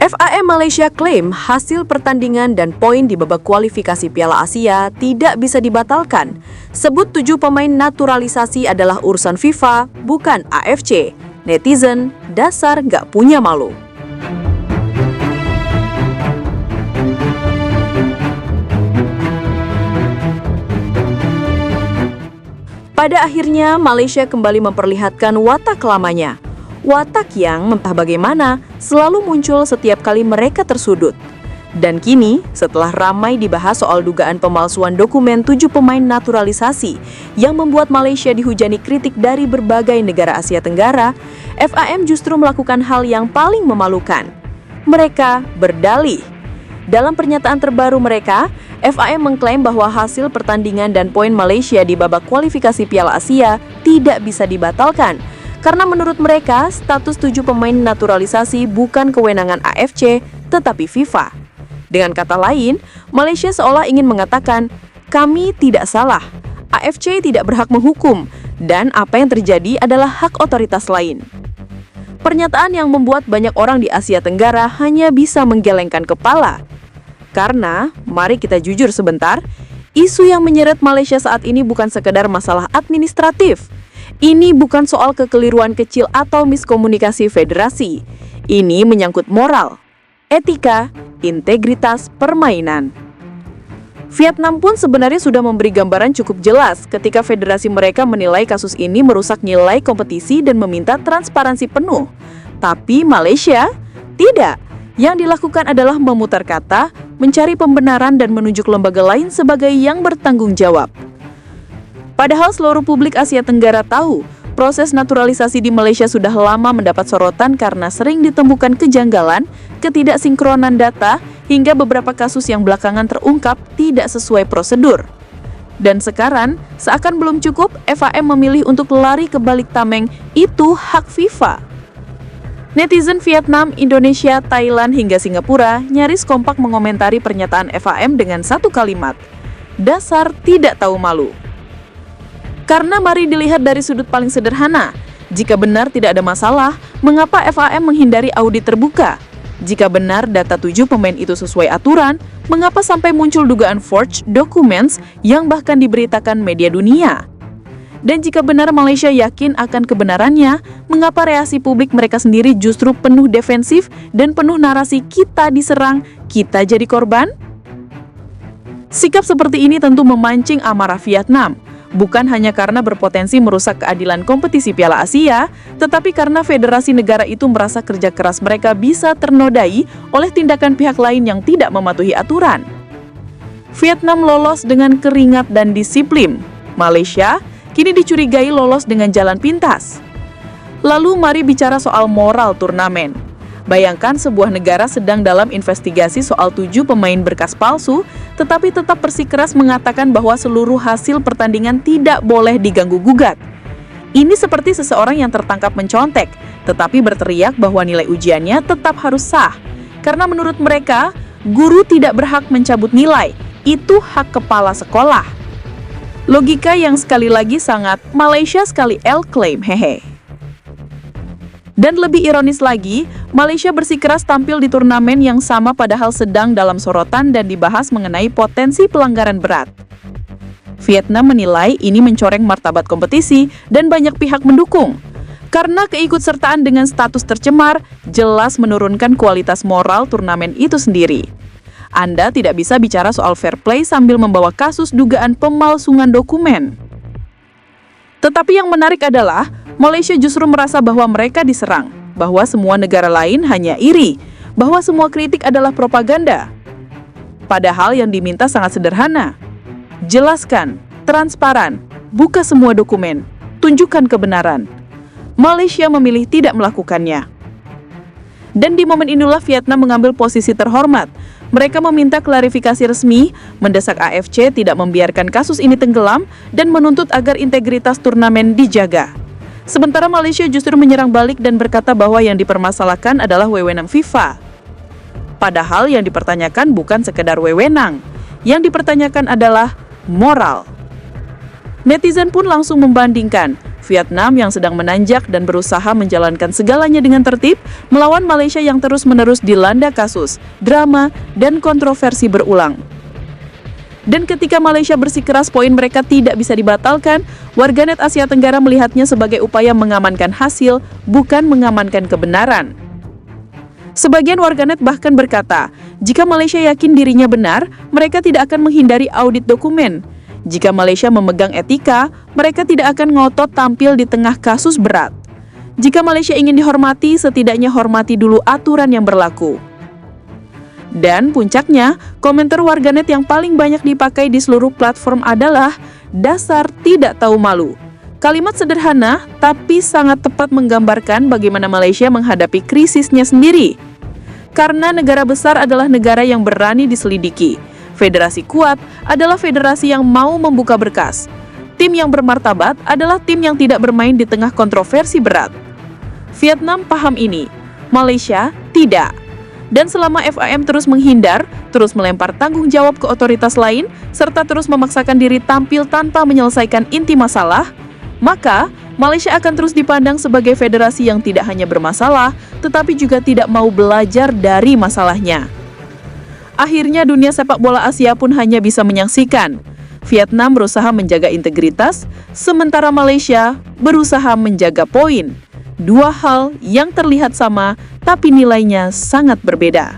FIM Malaysia klaim hasil pertandingan dan poin di babak kualifikasi Piala Asia tidak bisa dibatalkan. Sebut 7 pemain naturalisasi adalah urusan FIFA, bukan AFC. Netizen, dasar nggak punya malu. Pada akhirnya, Malaysia kembali memperlihatkan watak lamanya. Watak yang entah bagaimana selalu muncul setiap kali mereka tersudut. Dan kini, setelah ramai dibahas soal dugaan pemalsuan dokumen 7 pemain naturalisasi yang membuat Malaysia dihujani kritik dari berbagai negara Asia Tenggara, FIM justru melakukan hal yang paling memalukan. Mereka berdalih. Dalam pernyataan terbaru mereka, FIM mengklaim bahwa hasil pertandingan dan poin Malaysia di babak kualifikasi Piala Asia tidak bisa dibatalkan. Karena menurut mereka, status 7 pemain naturalisasi bukan kewenangan AFC, tetapi FIFA. Dengan kata lain, Malaysia seolah ingin mengatakan, kami tidak salah, AFC tidak berhak menghukum, dan apa yang terjadi adalah hak otoritas lain. Pernyataan yang membuat banyak orang di Asia Tenggara hanya bisa menggelengkan kepala. Karena, mari kita jujur sebentar, isu yang menyeret Malaysia saat ini bukan sekedar masalah administratif. Ini bukan soal kekeliruan kecil atau miskomunikasi federasi. Ini menyangkut moral, etika, integritas permainan. Vietnam pun sebenarnya sudah memberi gambaran cukup jelas ketika federasi mereka menilai kasus ini merusak nilai kompetisi dan meminta transparansi penuh. Tapi Malaysia tidak. Yang dilakukan adalah memutar kata, mencari pembenaran dan menunjuk lembaga lain sebagai yang bertanggung jawab. Padahal seluruh publik Asia Tenggara tahu, proses naturalisasi di Malaysia sudah lama mendapat sorotan karena sering ditemukan kejanggalan, ketidaksinkronan data, hingga beberapa kasus yang belakangan terungkap tidak sesuai prosedur. Dan sekarang, seakan belum cukup, FIM memilih untuk lari ke balik tameng, itu hak FIFA. Netizen Vietnam, Indonesia, Thailand, hingga Singapura nyaris kompak mengomentari pernyataan FIM dengan satu kalimat, dasar tidak tahu malu. Karena mari dilihat dari sudut paling sederhana, jika benar tidak ada masalah, mengapa FIM menghindari audit terbuka? Jika benar data 7 pemain itu sesuai aturan, mengapa sampai muncul dugaan forged documents yang bahkan diberitakan media dunia? Dan jika benar Malaysia yakin akan kebenarannya, mengapa reaksi publik mereka sendiri justru penuh defensif dan penuh narasi kita diserang, kita jadi korban? Sikap seperti ini tentu memancing amarah Vietnam. Bukan hanya karena berpotensi merusak keadilan kompetisi Piala Asia, tetapi karena federasi negara itu merasa kerja keras mereka bisa ternodai oleh tindakan pihak lain yang tidak mematuhi aturan. Vietnam lolos dengan keringat dan disiplin. Malaysia kini dicurigai lolos dengan jalan pintas. Lalu mari bicara soal moral turnamen. Bayangkan sebuah negara sedang dalam investigasi soal 7 pemain berkas palsu, tetapi tetap bersikeras mengatakan bahwa seluruh hasil pertandingan tidak boleh diganggu-gugat. Ini seperti seseorang yang tertangkap mencontek, tetapi berteriak bahwa nilai ujiannya tetap harus sah. Karena menurut mereka, guru tidak berhak mencabut nilai, itu hak kepala sekolah. Logika yang sekali lagi sangat Malaysia sekali klaim, hehe. Dan lebih ironis lagi, Malaysia bersikeras tampil di turnamen yang sama padahal sedang dalam sorotan dan dibahas mengenai potensi pelanggaran berat. Vietnam menilai ini mencoreng martabat kompetisi dan banyak pihak mendukung. Karena keikutsertaan dengan status tercemar, jelas menurunkan kualitas moral turnamen itu sendiri. Anda tidak bisa bicara soal fair play sambil membawa kasus dugaan pemalsuan dokumen. Tetapi yang menarik adalah, Malaysia justru merasa bahwa mereka diserang, bahwa semua negara lain hanya iri, bahwa semua kritik adalah propaganda. Padahal yang diminta sangat sederhana. Jelaskan, transparan, buka semua dokumen, tunjukkan kebenaran. Malaysia memilih tidak melakukannya. Dan di momen inilah Vietnam mengambil posisi terhormat. Mereka meminta klarifikasi resmi, mendesak AFC tidak membiarkan kasus ini tenggelam, dan menuntut agar integritas turnamen dijaga. Sementara Malaysia justru menyerang balik dan berkata bahwa yang dipermasalahkan adalah wewenang FIFA. Padahal yang dipertanyakan bukan sekedar wewenang, yang dipertanyakan adalah moral. Netizen pun langsung membandingkan, Vietnam yang sedang menanjak dan berusaha menjalankan segalanya dengan tertib melawan Malaysia yang terus-menerus dilanda kasus, drama, dan kontroversi berulang. Dan ketika Malaysia bersikeras poin mereka tidak bisa dibatalkan, warganet Asia Tenggara melihatnya sebagai upaya mengamankan hasil, bukan mengamankan kebenaran. Sebagian warganet bahkan berkata, jika Malaysia yakin dirinya benar, mereka tidak akan menghindari audit dokumen. Jika Malaysia memegang etika, mereka tidak akan ngotot tampil di tengah kasus berat. Jika Malaysia ingin dihormati, setidaknya hormati dulu aturan yang berlaku. Dan puncaknya, komentar warganet yang paling banyak dipakai di seluruh platform adalah dasar tidak tahu malu. Kalimat sederhana, tapi sangat tepat menggambarkan bagaimana Malaysia menghadapi krisisnya sendiri. Karena negara besar adalah negara yang berani diselidiki. Federasi kuat adalah federasi yang mau membuka berkas. Tim yang bermartabat adalah tim yang tidak bermain di tengah kontroversi berat. Vietnam paham ini, Malaysia tidak. Dan selama FAM terus menghindar, terus melempar tanggung jawab ke otoritas lain, serta terus memaksakan diri tampil tanpa menyelesaikan inti masalah, maka Malaysia akan terus dipandang sebagai federasi yang tidak hanya bermasalah, tetapi juga tidak mau belajar dari masalahnya. Akhirnya dunia sepak bola Asia pun hanya bisa menyaksikan. Vietnam berusaha menjaga integritas, sementara Malaysia berusaha menjaga poin. Dua hal yang terlihat sama, tapi nilainya sangat berbeda.